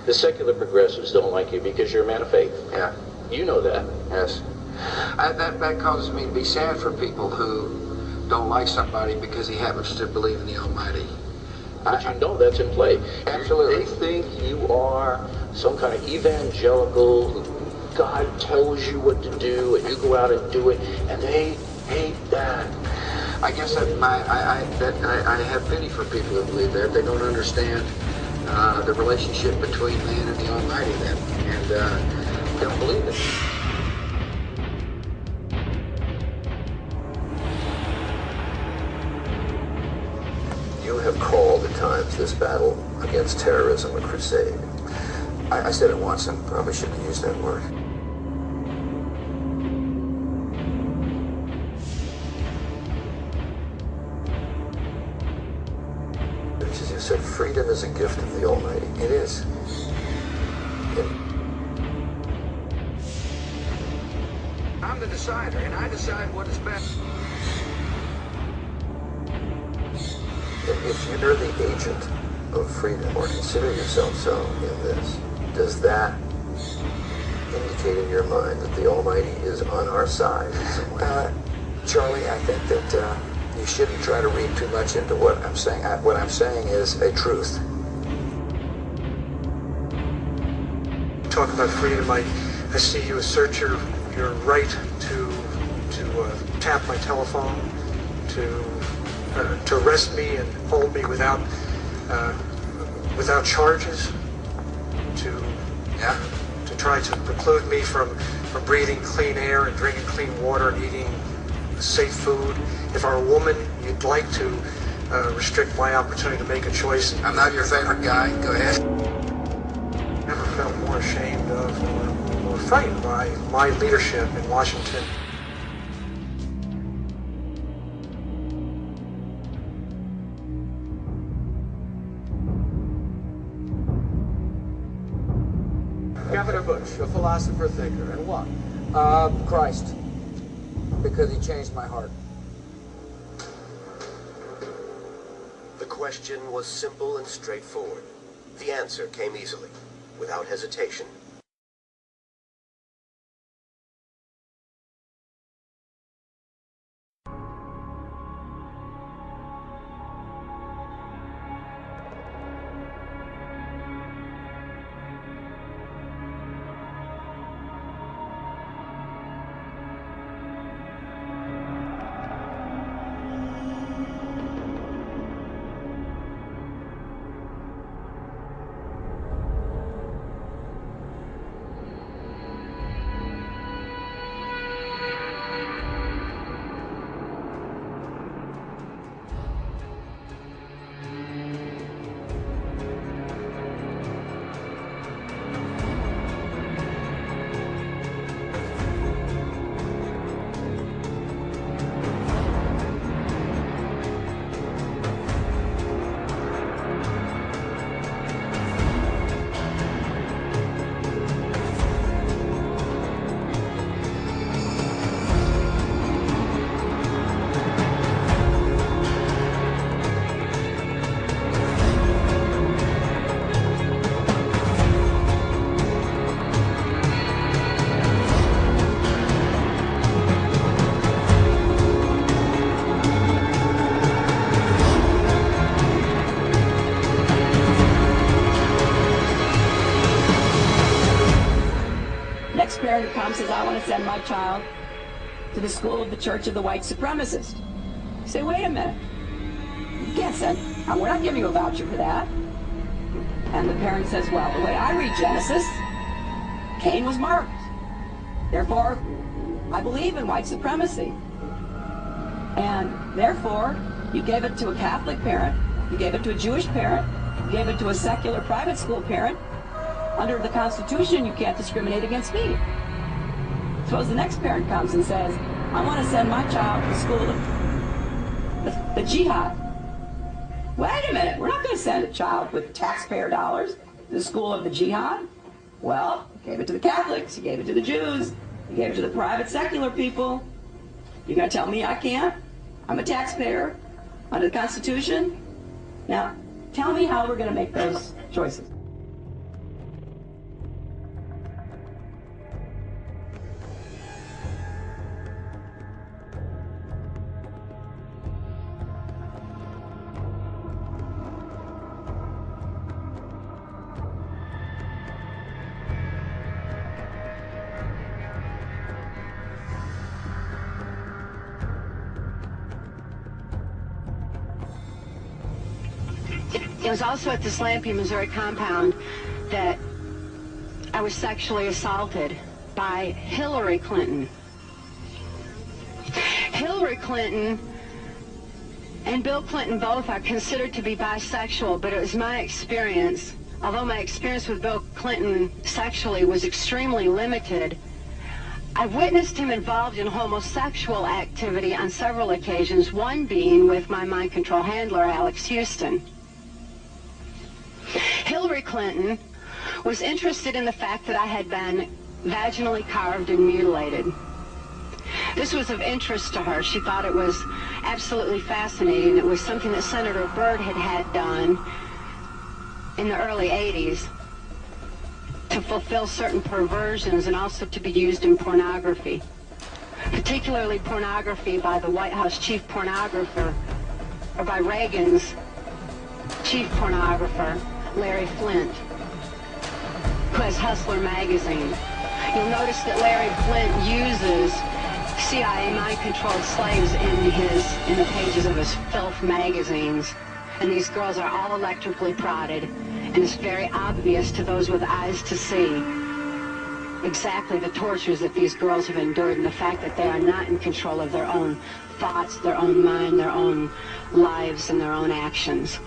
The secular progressives don't like you because you're a man of faith. Yeah. You know that. Yes. That causes me to be sad for people who don't like somebody because he happens to believe in the Almighty. I know that's in play. Absolutely. They think you are some kind of evangelical who God tells you what to do and you go out and do it, and they hate that. I guess that I have pity for people who believe that. They don't understand the relationship between man and the Almighty then, and they don't believe it. You have called at times this battle against terrorism a crusade. I said it once and probably shouldn't have used that word. You said freedom is a gift of the Almighty. It is. I'm the decider, and I decide what is best. If you're the agent of freedom, or consider yourself so in this, does that indicate in your mind that the Almighty is on our side in some way? Charlie, I think that you shouldn't try to read too much into what I'm saying. What I'm saying is a truth. Talk about freedom. I see you assert your right to tap my telephone, to arrest me and hold me without charges, to try to preclude me from breathing clean air and drinking clean water and eating safe food. If I'm a woman, you'd like to restrict my opportunity to make a choice. I'm not your favorite guy. Go ahead. Never felt more ashamed of or frightened by my leadership in Washington. Governor Bush, a philosopher thinker, and what? Christ, because he changed my heart. The question was simple and straightforward. The answer came easily, without hesitation. Parent comes says, I want to send my child to the school of the Church of the White Supremacist. You say, wait a minute. You can't send, we're not giving you a voucher for that. And the parent says, well, the way I read Genesis, Cain was marked. Therefore, I believe in white supremacy. And therefore, you gave it to a Catholic parent, you gave it to a Jewish parent, you gave it to a secular private school parent. Under the Constitution, you can't discriminate against me. Suppose the next parent comes and says, I want to send my child to the school of the jihad. Wait a minute, we're not going to send a child with taxpayer dollars to the school of the jihad. Well, you gave it to the Catholics, you gave it to the Jews, you gave it to the private secular people. You're going to tell me I can't? I'm a taxpayer under the Constitution. Now, tell me how we're going to make those choices. It was also at this Lampe, Missouri compound that I was sexually assaulted by Hillary Clinton. Hillary Clinton and Bill Clinton both are considered to be bisexual, but it was my experience, although my experience with Bill Clinton sexually was extremely limited, I witnessed him involved in homosexual activity on several occasions, one being with my mind control handler, Alex Houston. Hillary Clinton was interested in the fact that I had been vaginally carved and mutilated. This was of interest to her. She thought it was absolutely fascinating. It was something that Senator Byrd had done in the early 80s to fulfill certain perversions and also to be used in pornography, particularly pornography by the White House chief pornographer, or by Reagan's chief pornographer, Larry Flint, who has Hustler magazine. You'll notice that Larry Flint uses CIA mind-controlled slaves in the pages of his filth magazines. And these girls are all electrically prodded, and it's very obvious to those with eyes to see exactly the tortures that these girls have endured, and the fact that they are not in control of their own thoughts, their own mind, their own lives, and their own actions.